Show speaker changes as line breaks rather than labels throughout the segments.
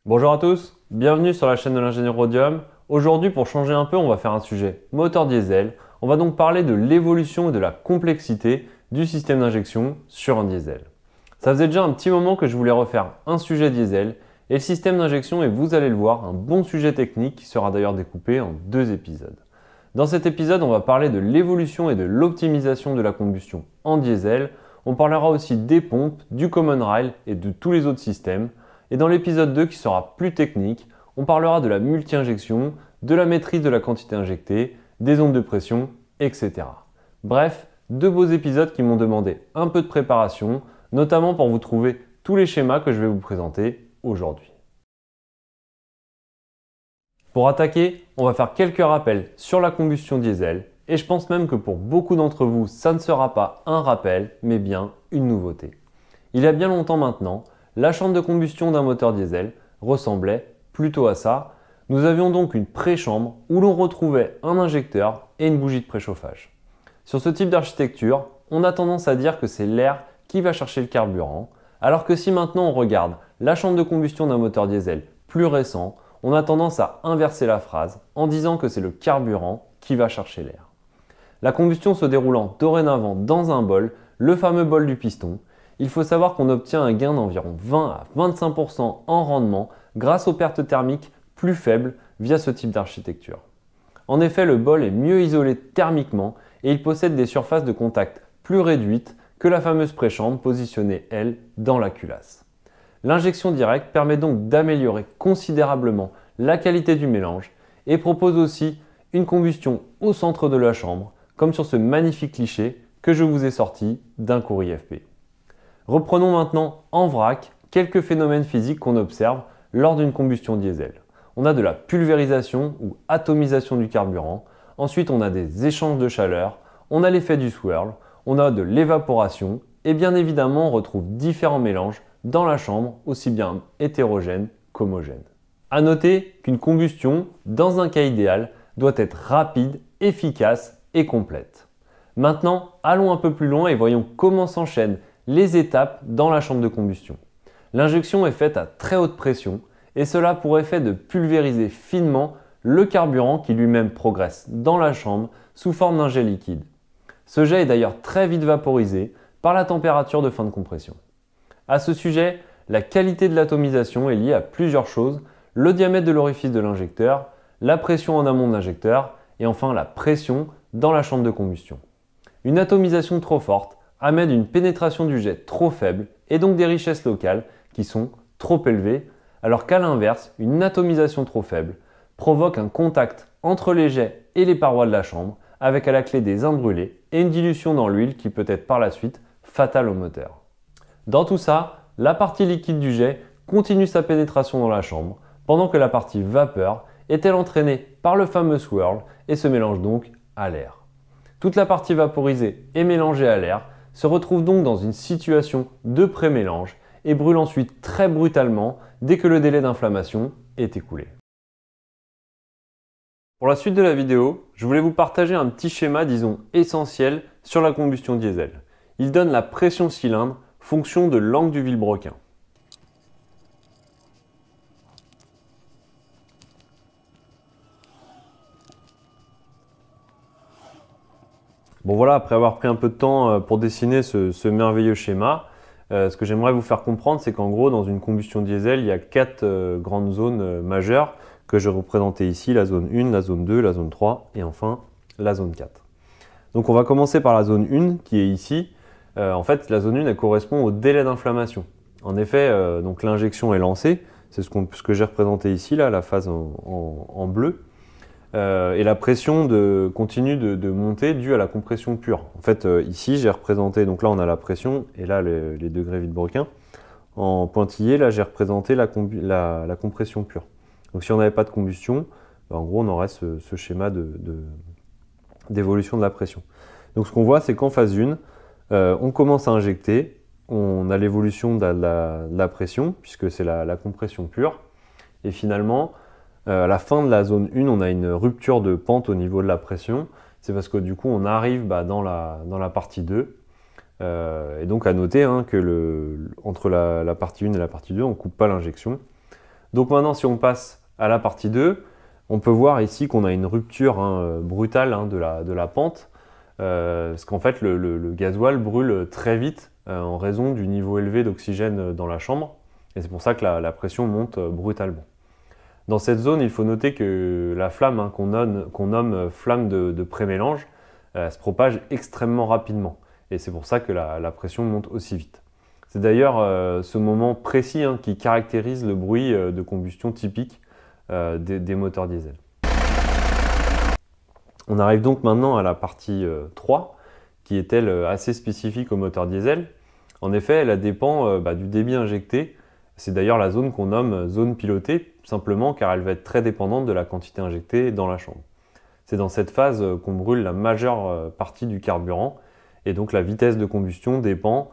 Bonjour à tous, bienvenue sur la chaîne de l'ingénieur Rhodium. Aujourd'hui, pour changer un peu, on va faire un sujet moteur diesel. On va donc parler de l'évolution et de la complexité du système d'injection sur un diesel. Ça faisait déjà un petit moment que je voulais refaire un sujet diesel et le système d'injection est, vous allez le voir, un bon sujet technique qui sera d'ailleurs découpé en 2 épisodes. Dans cet épisode, on va parler de l'évolution et de l'optimisation de la combustion en diesel. On parlera aussi des pompes, du common rail et de tous les autres systèmes. Et dans l'épisode 2 qui sera plus technique, on parlera de la multi-injection, de la maîtrise de la quantité injectée, des ondes de pression, etc. Bref, 2 beaux épisodes qui m'ont demandé un peu de préparation, notamment pour vous trouver tous les schémas que je vais vous présenter aujourd'hui. Pour attaquer, on va faire quelques rappels sur la combustion diesel, et je pense même que pour beaucoup d'entre vous, ça ne sera pas un rappel, mais bien une nouveauté. Il y a bien longtemps maintenant, la chambre de combustion d'un moteur diesel ressemblait plutôt à ça. Nous avions donc une pré-chambre où l'on retrouvait un injecteur et une bougie de préchauffage. Sur ce type d'architecture, on a tendance à dire que c'est l'air qui va chercher le carburant, alors que si maintenant on regarde la chambre de combustion d'un moteur diesel plus récent, on a tendance à inverser la phrase en disant que c'est le carburant qui va chercher l'air. La combustion se déroulant dorénavant dans un bol, le fameux bol du piston, il faut savoir qu'on obtient un gain d'environ 20 à 25% en rendement grâce aux pertes thermiques plus faibles via ce type d'architecture. En effet, le bol est mieux isolé thermiquement et il possède des surfaces de contact plus réduites que la fameuse préchambre positionnée, elle, dans la culasse. L'injection directe permet donc d'améliorer considérablement la qualité du mélange et propose aussi une combustion au centre de la chambre, comme sur ce magnifique cliché que je vous ai sorti d'un cours IFP. Reprenons maintenant en vrac quelques phénomènes physiques qu'on observe lors d'une combustion diesel. On a de la pulvérisation ou atomisation du carburant, ensuite on a des échanges de chaleur, on a l'effet du swirl, on a de l'évaporation et bien évidemment on retrouve différents mélanges dans la chambre, aussi bien hétérogènes qu'homogènes. A noter qu'une combustion, dans un cas idéal, doit être rapide, efficace et complète. Maintenant, allons un peu plus loin et voyons comment s'enchaînent les étapes dans la chambre de combustion. L'injection est faite à très haute pression et cela a pour effet de pulvériser finement le carburant qui lui-même progresse dans la chambre sous forme d'un jet liquide. Ce jet est d'ailleurs très vite vaporisé par la température de fin de compression. À ce sujet, la qualité de l'atomisation est liée à plusieurs choses, le diamètre de l'orifice de l'injecteur, la pression en amont de l'injecteur et enfin la pression dans la chambre de combustion. Une atomisation trop forte amène une pénétration du jet trop faible et donc des richesses locales qui sont trop élevées, alors qu'à l'inverse, une atomisation trop faible provoque un contact entre les jets et les parois de la chambre avec à la clé des imbres brûlés et une dilution dans l'huile qui peut être par la suite fatale au moteur. Dans tout ça, la partie liquide du jet continue sa pénétration dans la chambre pendant que la partie vapeur est elle entraînée par le fameux swirl et se mélange donc à l'air. Toute la partie vaporisée et mélangée à l'air se retrouve donc dans une situation de pré-mélange et brûle ensuite très brutalement dès que le délai d'inflammation est écoulé. Pour la suite de la vidéo, je voulais vous partager un petit schéma, disons, essentiel sur la combustion diesel. Il donne la pression cylindre fonction de l'angle du vilebrequin. Bon voilà, après avoir pris un peu de temps pour dessiner ce merveilleux schéma, ce que j'aimerais vous faire comprendre, c'est qu'en gros, dans une combustion diesel, il y a 4 grandes zones majeures que je représentais ici, la zone 1, la zone 2, la zone 3 et enfin la zone 4. Donc on va commencer par la zone 1 qui est ici. En fait, la zone 1 elle correspond au délai d'inflammation. En effet, donc l'injection est lancée, c'est ce que j'ai représenté ici, là, la phase en bleu. Et la pression continue de monter due à la compression pure. En fait, ici, j'ai représenté, donc là on a la pression et là les degrés vilebrequin. En pointillé, là j'ai représenté la compression pure. Donc si on n'avait pas de combustion, en gros on aurait ce schéma d'évolution de la pression. Donc ce qu'on voit, c'est qu'en phase 1, on commence à injecter, on a l'évolution de la pression, puisque c'est la compression pure, et finalement, à la fin de la zone 1, on a une rupture de pente au niveau de la pression. C'est parce que du coup, on arrive dans la partie 2. Et donc, à noter que entre la partie 1 et la partie 2, on ne coupe pas l'injection. Donc maintenant, si on passe à la partie 2, on peut voir ici qu'on a une rupture brutale de la pente, parce qu'en fait, le gasoil brûle très vite en raison du niveau élevé d'oxygène dans la chambre, et c'est pour ça que la pression monte brutalement. Dans cette zone, il faut noter que la flamme qu'on nomme flamme de prémélange se propage extrêmement rapidement, et c'est pour ça que la pression monte aussi vite. C'est d'ailleurs ce moment précis qui caractérise le bruit de combustion typique des moteurs diesel. On arrive donc maintenant à la partie 3, qui est elle assez spécifique au moteur diesel. En effet, elle dépend du débit injecté. C'est d'ailleurs la zone qu'on nomme zone pilotée, simplement car elle va être très dépendante de la quantité injectée dans la chambre. C'est dans cette phase qu'on brûle la majeure partie du carburant, et donc la vitesse de combustion dépend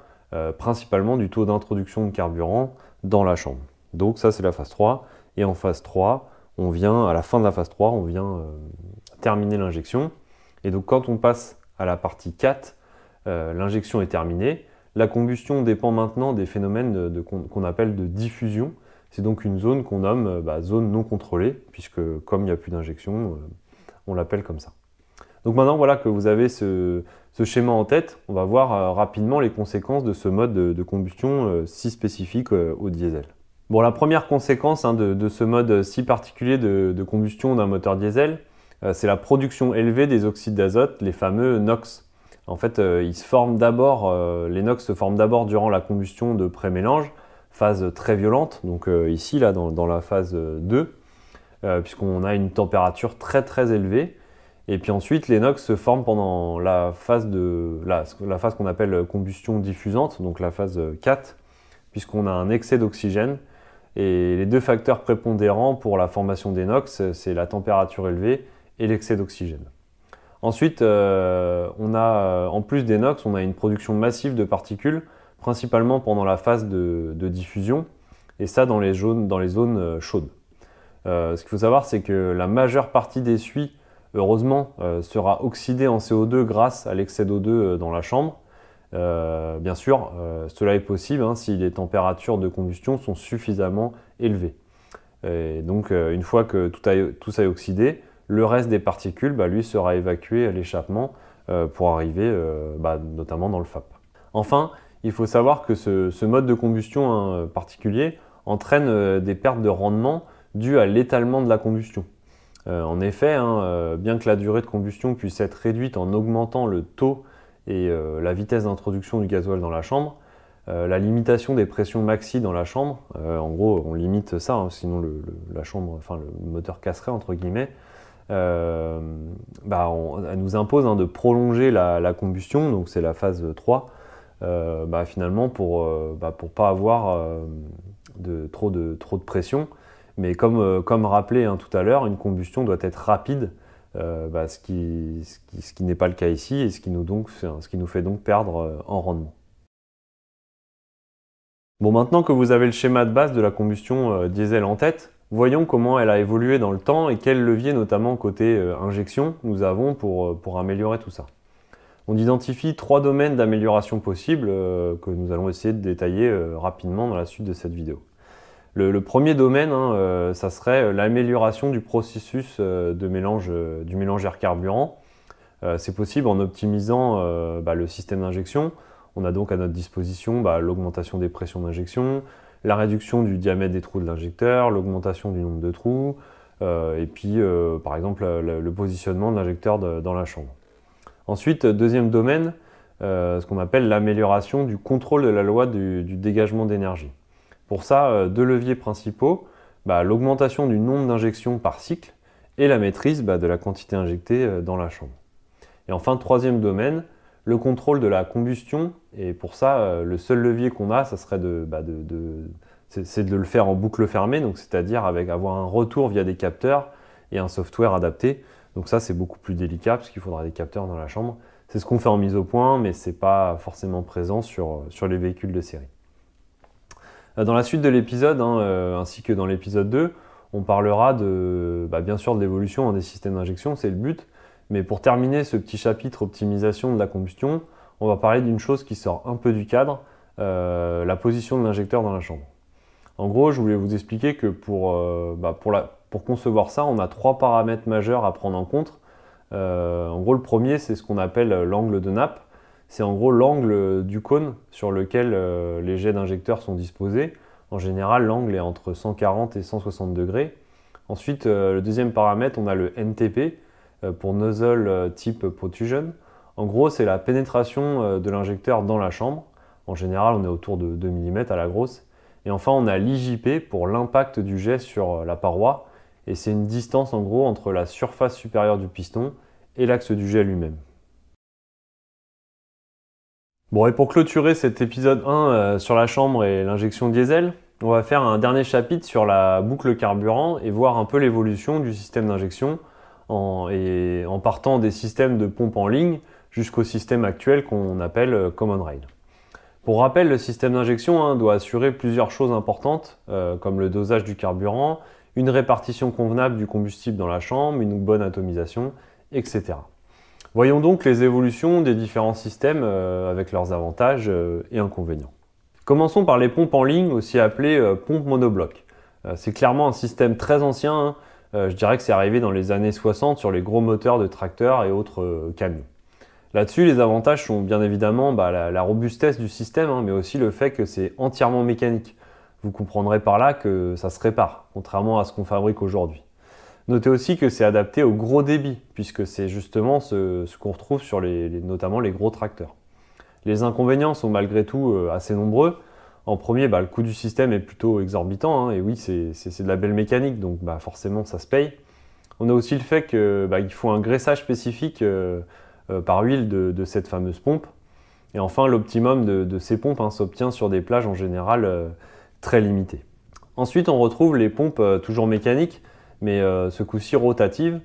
principalement du taux d'introduction de carburant dans la chambre. Donc ça c'est la phase 3, et en phase 3, à la fin de la phase 3, on vient terminer l'injection. Et donc quand on passe à la partie 4, l'injection est terminée. La combustion dépend maintenant des phénomènes qu'on appelle de diffusion. C'est donc une zone qu'on nomme zone non contrôlée, puisque comme il n'y a plus d'injection, on l'appelle comme ça. Donc maintenant voilà que vous avez ce schéma en tête, on va voir rapidement les conséquences de ce mode de combustion si spécifique au diesel. Bon, la première conséquence de ce mode si particulier de combustion d'un moteur diesel, c'est la production élevée des oxydes d'azote, les fameux NOx. En fait, les NOx se forment d'abord durant la combustion de prémélange, phase très violente, donc ici, là, dans la phase 2, puisqu'on a une température très très élevée. Et puis ensuite, les NOx se forment pendant la phase qu'on appelle combustion diffusante, donc la phase 4, puisqu'on a un excès d'oxygène. Et les deux facteurs prépondérants pour la formation des NOx, c'est la température élevée et l'excès d'oxygène. Ensuite, en plus des NOx, on a une production massive de particules, principalement pendant la phase de diffusion, et ça dans les zones chaudes. Ce qu'il faut savoir, c'est que la majeure partie des suies, heureusement, sera oxydée en CO2 grâce à l'excès d'O2 dans la chambre. Bien sûr, cela est possible si les températures de combustion sont suffisamment élevées. Et donc, une fois que tout ça est oxydé, le reste des particules, lui, sera évacué à l'échappement pour arriver notamment dans le FAP. Enfin, il faut savoir que ce mode de combustion particulier entraîne des pertes de rendement dues à l'étalement de la combustion. En effet, bien que la durée de combustion puisse être réduite en augmentant le taux et la vitesse d'introduction du gasoil dans la chambre, la limitation des pressions maxi dans la chambre, en gros on limite ça, sinon le moteur casserait entre guillemets, elle nous impose de prolonger la combustion, donc c'est la phase 3, finalement pour pas avoir trop de pression. Mais comme rappelé tout à l'heure, une combustion doit être rapide, ce qui n'est pas le cas ici et ce qui nous fait donc perdre en rendement. Bon, maintenant que vous avez le schéma de base de la combustion diesel en tête, voyons comment elle a évolué dans le temps et quels leviers, notamment côté injection, nous avons pour améliorer tout ça. On identifie 3 domaines d'amélioration possibles que nous allons essayer de détailler rapidement dans la suite de cette vidéo. Le premier domaine, ça serait l'amélioration du processus du mélange air-carburant. C'est possible en optimisant le système d'injection. On a donc à notre disposition l'augmentation des pressions d'injection, la réduction du diamètre des trous de l'injecteur, l'augmentation du nombre de trous, et puis par exemple le positionnement de l'injecteur dans la chambre. Ensuite, deuxième domaine, ce qu'on appelle l'amélioration du contrôle de la loi du dégagement d'énergie. Pour ça, 2 leviers principaux, l'augmentation du nombre d'injections par cycle et la maîtrise de la quantité injectée dans la chambre. Et enfin, troisième domaine, le contrôle de la combustion. Et pour ça, le seul levier qu'on a, ça serait de le faire en boucle fermée, donc c'est-à-dire avoir un retour via des capteurs et un software adapté. Donc ça, c'est beaucoup plus délicat parce qu'il faudra des capteurs dans la chambre. C'est ce qu'on fait en mise au point, mais ce n'est pas forcément présent sur les véhicules de série. Dans la suite de l'épisode, ainsi que dans l'épisode 2, on parlera bien sûr de l'évolution des systèmes d'injection, c'est le but. Mais pour terminer ce petit chapitre optimisation de la combustion, on va parler d'une chose qui sort un peu du cadre, la position de l'injecteur dans la chambre. En gros, je voulais vous expliquer que pour concevoir ça, on a 3 paramètres majeurs à prendre en compte. En gros, le premier, c'est ce qu'on appelle l'angle de nappe. C'est en gros l'angle du cône sur lequel les jets d'injecteurs sont disposés. En général, l'angle est entre 140 et 160 degrés. Ensuite, le deuxième paramètre, on a le NTP pour Nozzle Tip Protrusion. En gros, c'est la pénétration de l'injecteur dans la chambre. En général, on est autour de 2 mm à la grosse. Et enfin, on a l'IJP pour l'impact du jet sur la paroi. Et c'est une distance en gros entre la surface supérieure du piston et l'axe du jet lui-même. Bon, et pour clôturer cet épisode 1 sur la chambre et l'injection diesel, on va faire un dernier chapitre sur la boucle carburant et voir un peu l'évolution du système d'injection en partant des systèmes de pompe en ligne jusqu'au système actuel qu'on appelle Common Rail. Pour rappel, le système d'injection doit assurer plusieurs choses importantes, comme le dosage du carburant, une répartition convenable du combustible dans la chambre, une bonne atomisation, etc. Voyons donc les évolutions des différents systèmes avec leurs avantages et inconvénients. Commençons par les pompes en ligne, aussi appelées pompes monoblocs. C'est clairement un système très ancien, je dirais que c'est arrivé dans les années 60 sur les gros moteurs de tracteurs et autres camions. Là-dessus, les avantages sont bien évidemment la robustesse du système, mais aussi le fait que c'est entièrement mécanique. Vous comprendrez par là que ça se répare, contrairement à ce qu'on fabrique aujourd'hui. Notez aussi que c'est adapté au gros débit, puisque c'est justement ce qu'on retrouve sur notamment les gros tracteurs. Les inconvénients sont malgré tout assez nombreux. En premier, le coût du système est plutôt exorbitant, et oui, c'est de la belle mécanique, donc forcément ça se paye. On a aussi le fait qu'il faut un graissage spécifique par huile de cette fameuse pompe. Et enfin, l'optimum de ces pompes s'obtient sur des plages en général très limitées. Ensuite, on retrouve les pompes toujours mécaniques, mais ce coup-ci rotatives.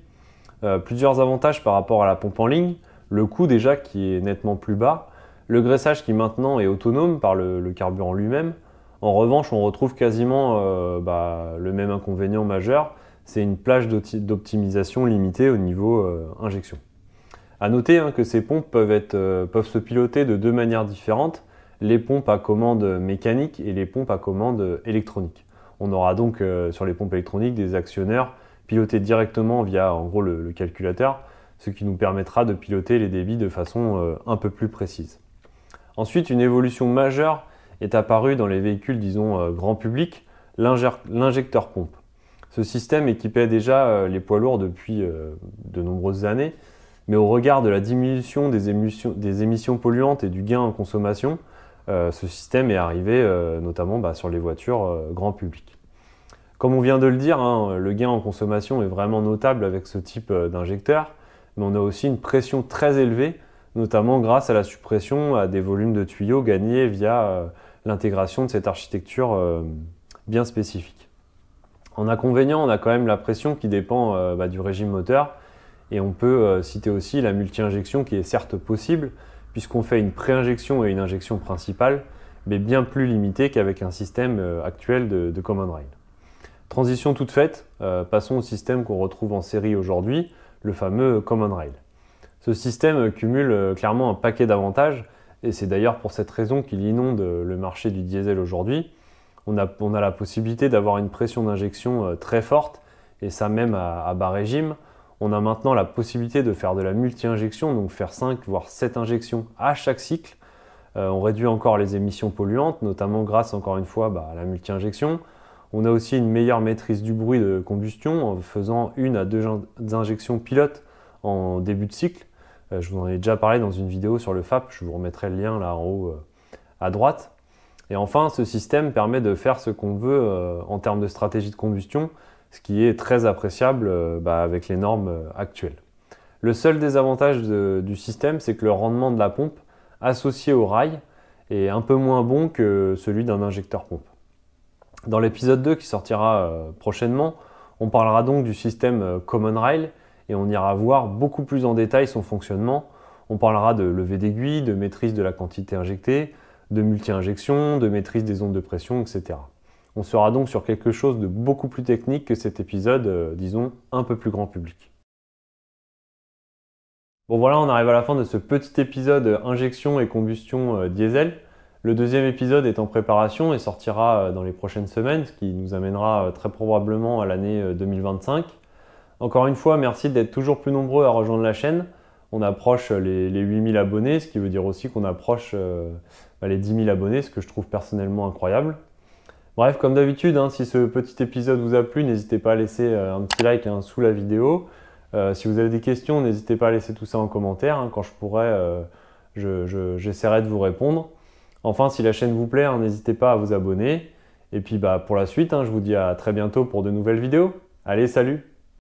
Plusieurs avantages par rapport à la pompe en ligne. Le coût déjà qui est nettement plus bas. Le graissage qui maintenant est autonome par le carburant lui-même. En revanche, on retrouve quasiment le même inconvénient majeur. C'est une plage d'optimisation limitée au niveau injection. A noter que ces pompes peuvent se piloter de deux manières différentes, les pompes à commande mécanique et les pompes à commande électronique. On aura donc sur les pompes électroniques des actionneurs pilotés directement via en gros le calculateur, ce qui nous permettra de piloter les débits de façon un peu plus précise. Ensuite, une évolution majeure est apparue dans les véhicules, disons, grand public, l'injecteur pompe. Ce système équipait déjà les poids lourds depuis de nombreuses années, mais au regard de la diminution des émissions polluantes et du gain en consommation, ce système est arrivé notamment sur les voitures grand public. Comme on vient de le dire, le gain en consommation est vraiment notable avec ce type d'injecteur, mais on a aussi une pression très élevée, notamment grâce à la suppression des volumes de tuyaux gagnés via l'intégration de cette architecture bien spécifique. En inconvénient, on a quand même la pression qui dépend du régime moteur, et on peut citer aussi la multi-injection qui est certes possible, puisqu'on fait une pré-injection et une injection principale, mais bien plus limitée qu'avec un système actuel de Common Rail. Transition toute faite, passons au système qu'on retrouve en série aujourd'hui, le fameux Common Rail. Ce système cumule clairement un paquet d'avantages, et c'est d'ailleurs pour cette raison qu'il inonde le marché du diesel aujourd'hui. On a la possibilité d'avoir une pression d'injection très forte, et ça même à bas régime. On a maintenant la possibilité de faire de la multi-injection, donc faire 5 voire 7 injections à chaque cycle. On réduit encore les émissions polluantes, notamment grâce encore une fois à la multi-injection. On a aussi une meilleure maîtrise du bruit de combustion en faisant 1 à 2 injections pilotes en début de cycle. Je vous en ai déjà parlé dans une vidéo sur le FAP, je vous remettrai le lien là en haut à droite. Et enfin, ce système permet de faire ce qu'on veut en termes de stratégie de combustion, ce qui est très appréciable avec les normes actuelles. Le seul désavantage du système, c'est que le rendement de la pompe associé au rail est un peu moins bon que celui d'un injecteur pompe. Dans l'épisode 2 qui sortira prochainement, on parlera donc du système Common Rail et on ira voir beaucoup plus en détail son fonctionnement. On parlera de levée d'aiguille, de maîtrise de la quantité injectée, de multi-injection, de maîtrise des ondes de pression, etc. On sera donc sur quelque chose de beaucoup plus technique que cet épisode, disons, un peu plus grand public. Bon voilà, on arrive à la fin de ce petit épisode injection et combustion diesel. Le deuxième épisode est en préparation et sortira dans les prochaines semaines, ce qui nous amènera très probablement à l'année 2025. Encore une fois, merci d'être toujours plus nombreux à rejoindre la chaîne. On approche les 8000 abonnés, ce qui veut dire aussi qu'on approche les 10 000 abonnés, ce que je trouve personnellement incroyable. Bref, comme d'habitude, si ce petit épisode vous a plu, n'hésitez pas à laisser un petit like sous la vidéo. Si vous avez des questions, n'hésitez pas à laisser tout ça en commentaire. Quand je pourrai, j'essaierai de vous répondre. Enfin, si la chaîne vous plaît, n'hésitez pas à vous abonner. Et puis pour la suite, je vous dis à très bientôt pour de nouvelles vidéos. Allez, salut!